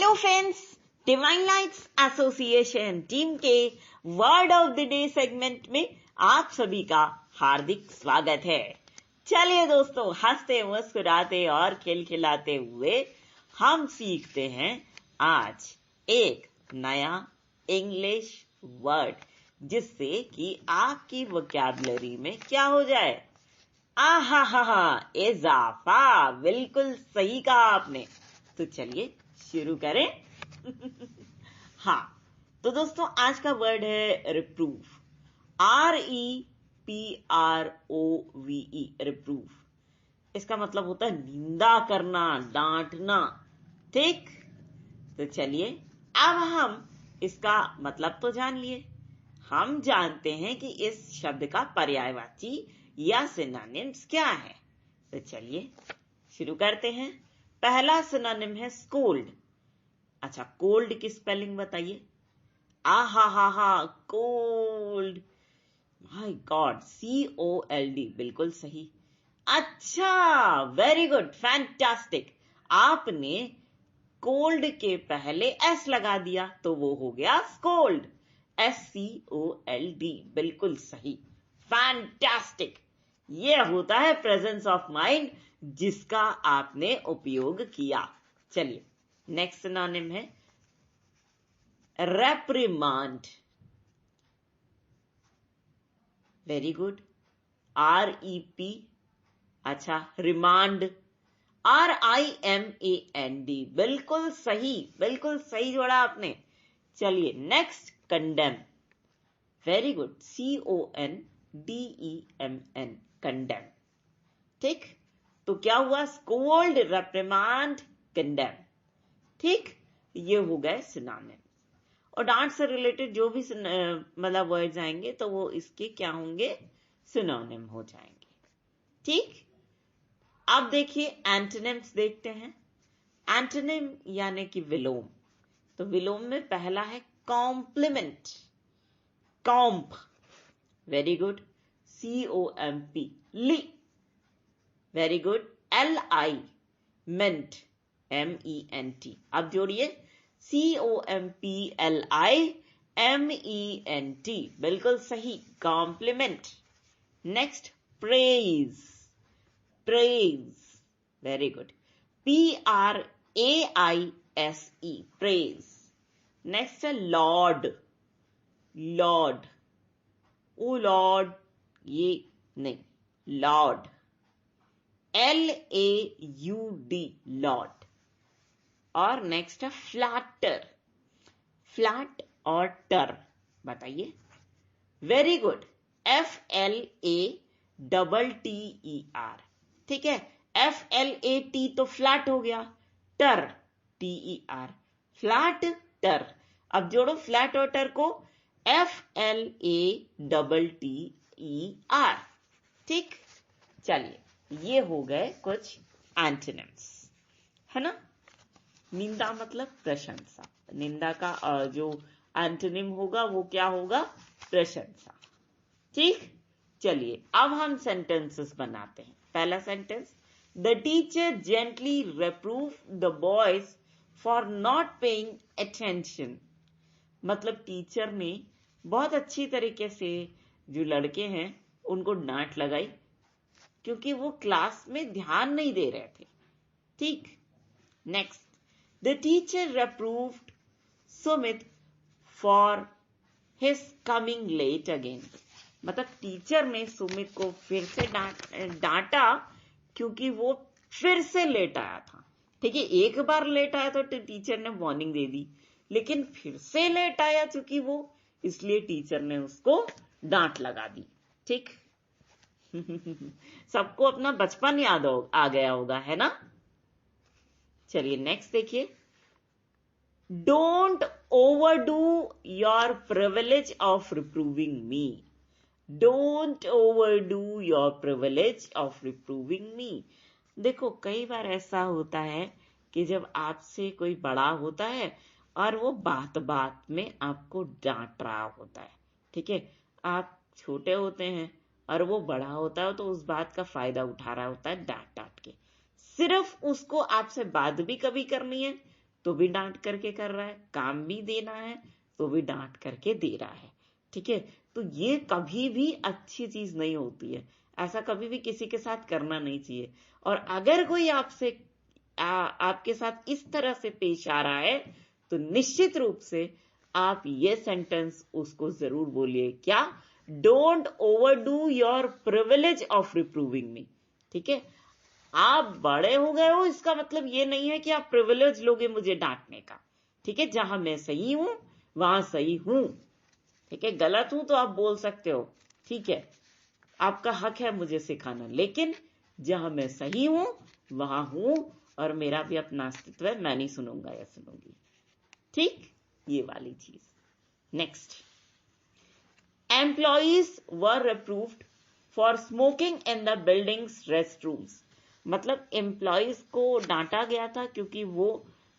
Hello friends, Divine Lights association team के word of the day segment में आप सभी का हार्दिक स्वागत है। चलिए दोस्तों, हंसते मुस्कुराते और खिलखिलाते हुए हम सीखते हैं आज एक नया इंग्लिश वर्ड, जिससे कि आपकी वोकैबुलरी में क्या हो जाए, आहा हा हा, इजाफा। बिल्कुल सही कहा आपने। तो चलिए शुरू करें। हाँ, तो दोस्तों आज का वर्ड है रिप्रूव। REPROVE, रिप्रूव। इसका मतलब होता है निंदा करना, डांटना। ठीक, तो चलिए अब हम इसका मतलब तो जान लिए। हम जानते हैं कि इस शब्द का पर्यायवाची या सिनोनिम्स क्या है। तो चलिए शुरू करते हैं। पहला सिनोनिम है स्कोल्ड। अच्छा, कोल्ड की स्पेलिंग बताइए। आहा हा, कोल्ड। माय गॉड, COLD, बिल्कुल सही। अच्छा, वेरी गुड, फैंटास्टिक। आपने कोल्ड के पहले S लगा दिया तो वो हो गया स्कोल्ड, SCOLD, बिल्कुल सही, फैंटास्टिक। ये होता है प्रेजेंस ऑफ माइंड जिसका आपने उपयोग किया। चलिए नेक्स्ट सिनोनिम है रेप्रिमांड। वेरी गुड, REP, अच्छा, रिमांड, RIMAND, बिल्कुल सही जोड़ा आपने। चलिए next, condemn. Very good, CONDEMN, condemn. ठीक, तो क्या हुआ, स्कोल्ड, रेप्रिमांड, कंडेम। ठीक, ये हो गए सिनोनिम। और डांट से रिलेटेड जो भी मतलब वर्ड्स आएंगे तो वो इसके क्या होंगे, सिनोनिम हो जाएंगे। ठीक, अब देखिए एंटोनिम्स देखते हैं। एंटोनिम यानी कि विलोम। तो विलोम में पहला है compliment, comp. Very good, COMP, li. Very good, LI, ment, MENT। अब जोड़िए, COMPLIMENT, बिल्कुल सही, compliment. Next, praise, praise. Very good, PRAISE, praise. Next है लॉर्ड, लॉर्ड। ओ लॉर्ड, ये नहीं, लॉर्ड, LAUD, लॉर्ड। और नेक्स्ट है फ्लैटर, फ्लैट और टर, बताइए। Very good, FLATTER। ठीक है, FLAT तो फ्लैट हो गया, टर TER, फ्लैट टर। अब जोड़ो फ्लैट और टर को, FLATTER। ठीक, चलिए ये हो गए कुछ एंटोनिम्स, है ना। निंदा मतलब प्रशंसा, निंदा का जो एंटोनिम होगा वो क्या होगा, प्रशंसा। ठीक, चलिए अब हम सेंटेंसेस बनाते हैं। पहला sentence, the teacher gently reprove the boys for not paying attention. मतलब टीचर ने बहुत अच्छी तरीके से जो लड़के हैं उनको डांट लगाई क्योंकि वो क्लास में ध्यान नहीं दे रहे थे। ठीक, next, the teacher reproved Sumit for his coming late again. मतलब टीचर ने सुमित को फिर से डांटा क्योंकि वो फिर से लेट आया था। ठीक है, एक बार लेट आया तो टीचर ने वार्निंग दे दी, लेकिन फिर से लेट आया चूंकि वो, इसलिए टीचर ने उसको डांट लगा दी। ठीक, सबको अपना बचपन याद आ गया होगा, है ना। चलिए नेक्स्ट देखिए, don't overdo your privilege of reproving me. Don't overdo your privilege of reproving me. देखो कई बार ऐसा होता है कि जब आपसे कोई बड़ा होता है और वो बात बात में आपको डांट रहा होता है, ठीक है, आप छोटे होते हैं और वो बड़ा होता है तो उस बात का फायदा उठा रहा होता है डांट डांट के। सिर्फ उसको आपसे बात भी कभी करनी है तो भी डांट करके कर रहा है, काम भी देना है तो भी डांट करके दे रहा है। ठीक है, तो ये कभी भी अच्छी चीज नहीं होती है, ऐसा कभी भी किसी के साथ करना नहीं चाहिए। और अगर कोई आपके साथ इस तरह से पेश आ रहा है तो निश्चित रूप से आप ये सेंटेंस उसको जरूर बोलिए, क्या? Don't overdo your privilege of reproving me. ठीक है, आप बड़े हो गए हो इसका मतलब ये नहीं है कि आप प्रिविलेज लोगे मुझे डांटने का। ठीक है, जहां मैं सही हूं वहां सही हूं। ठीक है, गलत हूं तो आप बोल सकते हो, ठीक है, आपका हक है मुझे सिखाना, लेकिन जहां मैं सही हूं वहां हूं और मेरा भी अपना अस्तित्व है, मैं नहीं सुनूंगा या सुनूंगी। ठीक, ये वाली चीज। Next, employees were approved for smoking in the buildings rest rooms. मतलब एम्प्लॉइज को डांटा गया था क्योंकि वो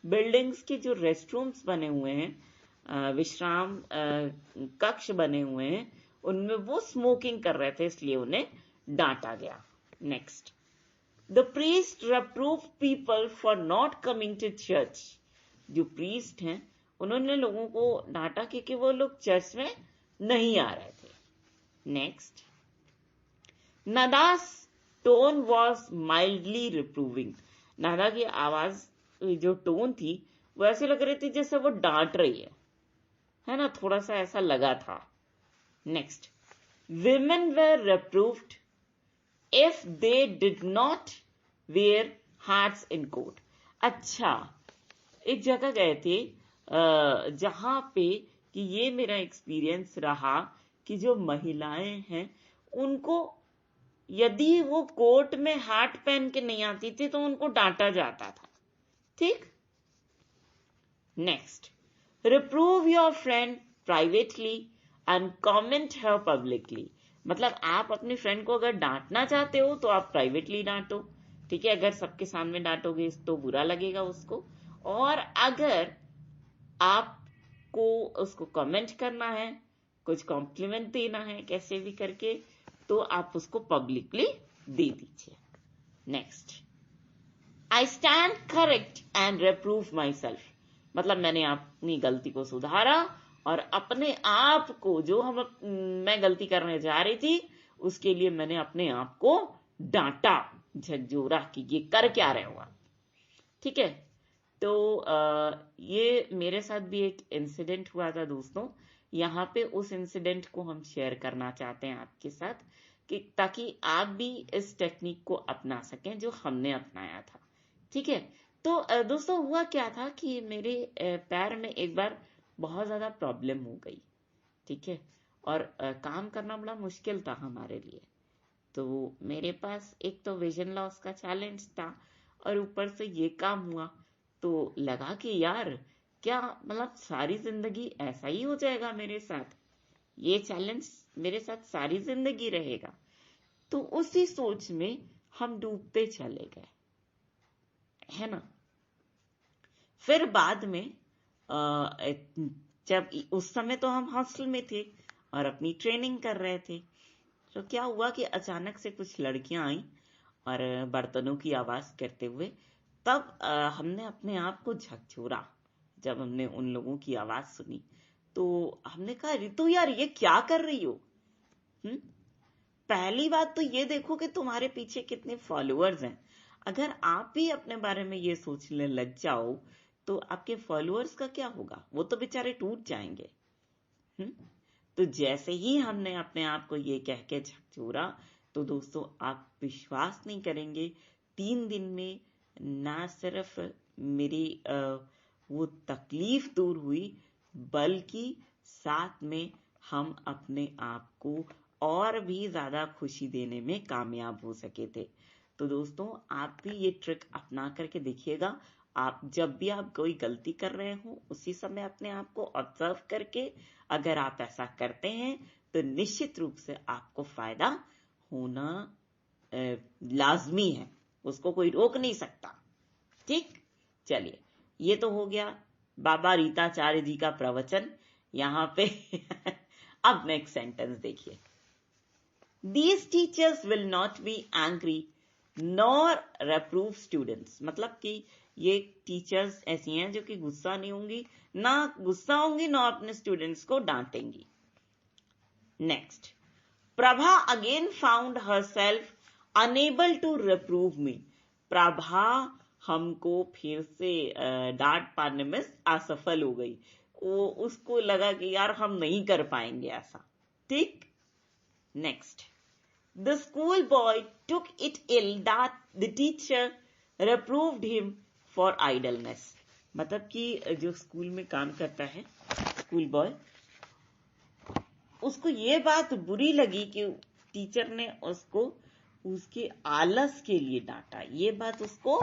बिल्डिंग्स के जो रेस्ट रूम्स बने हुए हैं, विश्राम कक्ष बने हुए हैं, उनमें वो स्मोकिंग कर रहे थे, इसलिए उन्हें डांटा गया। Next, the priest reprove people for not coming to church. जो प्रीस्ट हैं उन्होंने लोगों को डांटा क्योंकि वो लोग चर्च में नहीं आ रहे थे। Next, Nada's tone was mildly reproving. Nada की आवाज जो टोन थी वो ऐसे लग रही थी जैसे वो डांट रही है ना, थोड़ा सा ऐसा लगा था। Next, women were reproved if they did not wear hats in court. अच्छा, एक जगह गए थे जहां पे कि ये मेरा एक्सपीरियंस रहा कि जो महिलाएं हैं उनको यदि वो कोर्ट में हैट पहन के नहीं आती थी तो उनको डांटा जाता था। ठीक। Next, reprove your friend privately and commend her publicly. मतलब आप अपने फ्रेंड को अगर डांटना चाहते हो तो आप प्राइवेटली डांटो। ठीक है, अगर सबके सामने डांटोगे तो बुरा लगेगा उसको, और अगर आपको उसको कमेंट करना है, कुछ कॉम्प्लीमेंट देना है कैसे भी करके, तो आप उसको पब्लिकली दे दीजिए। Next, I stand correct and reprove myself. मतलब मैंने अपनी गलती को सुधारा और अपने आप को, जो मैं गलती करने जा रही थी उसके लिए मैंने अपने आप को डांटा, झकझोरा कि ये कर क्या रहे हो। ठीक है, तो ये मेरे साथ भी एक इंसिडेंट हुआ था दोस्तों। यहाँ पे उस इंसिडेंट को हम शेयर करना चाहते हैं आपके साथ कि ताकि आप भी इस टेक्निक को अपना सकें जो हमने अपनाया था। ठीक है, तो दोस्तों हुआ क्या था कि मेरे पैर में एक बार बहुत ज्यादा प्रॉब्लम हो गई। ठीक है, और काम करना बड़ा मुश्किल था हमारे लिए। तो मेरे पास एक तो विजन लॉस का चैलेंज था और ऊपर से ये काम हुआ, तो लगा कि यार क्या मतलब सारी जिंदगी ऐसा ही हो जाएगा मेरे साथ, ये चैलेंज मेरे साथ सारी जिंदगी रहेगा। तो उसी सोच में हम डूबते चले गए, है ना। फिर बाद में जब उस समय तो हम हॉस्टल में थे और अपनी ट्रेनिंग कर रहे थे, तो क्या हुआ कि अचानक से कुछ लड़कियां आई और बर्तनों की आवाज करते हुए, तब हमने अपने आप को झकझोरा। जब हमने उन लोगों की आवाज सुनी तो हमने कहा, रितु यार ये क्या कर रही हो? पहली बात तो ये देखो कि तुम्हारे पीछे कितने फॉलोअर्स हैं। अगर आप भी अपने बारे में ये सोचने लग जाओ तो आपके फॉलोअर्स का क्या होगा? वो तो बेचारे टूट जाएंगे। तो जैसे ही हमने अपने आप को ये कह के झकझोरा, तो दोस्तों आप विश्वास नहीं करेंगे, 3 दिन में ना सिर्फ मेरी वो तकलीफ दूर हुई, बल्कि साथ में हम अपने आप को और भी ज्यादा खुशी देने में कामयाब हो सके थे। तो दोस्तों आप भी ये ट्रिक अपना करके देखिएगा। आप जब भी आप कोई गलती कर रहे हो उसी समय अपने आप को ऑब्जर्व करके अगर आप ऐसा करते हैं तो निश्चित रूप से आपको फायदा होना लाजमी है, उसको कोई रोक नहीं सकता। ठीक, चलिए ये तो हो गया बाबा रीताचार्य जी का प्रवचन यहाँ पे। अब नेक्स्ट सेंटेंस देखिए, These teachers will not be angry nor reprove students, मतलब कि ये टीचर्स ऐसी हैं जो कि गुस्सा नहीं होंगी, ना गुस्सा होंगी, ना अपने स्टूडेंट्स को डांटेंगी। Next, Prabha again found herself unable to reprove me. Prabha हमको फिर से डांट पाने में असफल हो गई। वो उसको लगा कि यार हम नहीं कर पाएंगे ऐसा। ठीक। Next, the school boy took it ill that the teacher reproved him for idleness. मतलब कि जो स्कूल में काम करता है स्कूल बॉय, उसको ये बात बुरी लगी कि टीचर ने उसको उसके आलस के लिए डांटा। ये बात उसको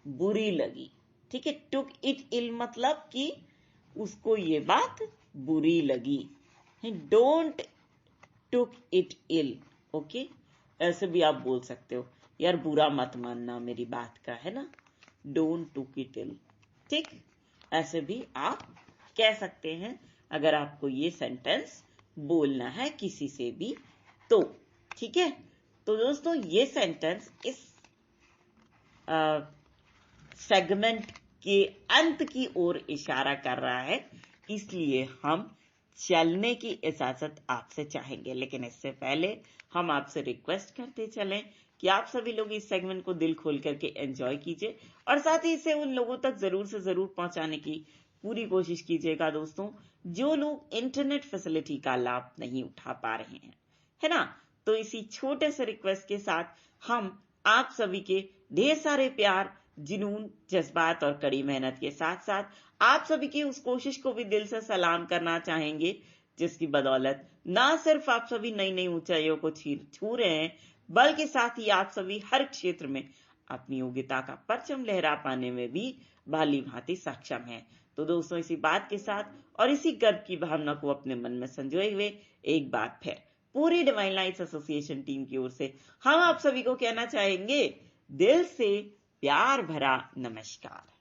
बुरी लगी। ठीक है, टुक इट इल मतलब कि उसको ये बात बुरी लगी। Don't took it ill, okay, ऐसे भी आप बोल सकते हो, यार बुरा मत मानना मेरी बात का, है ना, डोंट टुक इट इल। ठीक, ऐसे भी आप कह सकते हैं अगर आपको ये सेंटेंस बोलना है किसी से भी तो। ठीक है, तो दोस्तों ये सेंटेंस इस सेगमेंट के अंत की ओर इशारा कर रहा है, इसलिए हम चलने की इजाजत आपसे चाहेंगे। लेकिन इससे पहले हम आपसे रिक्वेस्ट करते चलें कि आप सभी लोग इस सेगमेंट को दिल खोल करके एंजॉय कीजिए और साथ ही इसे उन लोगों तक जरूर से जरूर पहुंचाने की पूरी कोशिश कीजिएगा दोस्तों जो लोग इंटरनेट फैसिलिटी का लाभ नहीं उठा पा रहे हैं, है ना। तो इसी छोटे से रिक्वेस्ट के साथ हम आप सभी के ढेर सारे प्यार, जुनून, जज्बात और कड़ी मेहनत के साथ साथ आप सभी की उस कोशिश को भी दिल से सलाम करना चाहेंगे जिसकी बदौलत ना सिर्फ आप सभी नई नई ऊंचाइयों को छू रहे हैं, बल्कि साथ ही आप सभी हर क्षेत्र में अपनी योग्यता का परचम लहरा पाने में भी भाली भांति सक्षम है। तो दोस्तों इसी बात के साथ और इसी गर्व की भावना को अपने मन में संजोए हुए एक बार फिर पूरी डिवाइन लाइट्स एसोसिएशन टीम की ओर से हम आप सभी को कहना चाहेंगे दिल से प्यार भरा नमस्कार।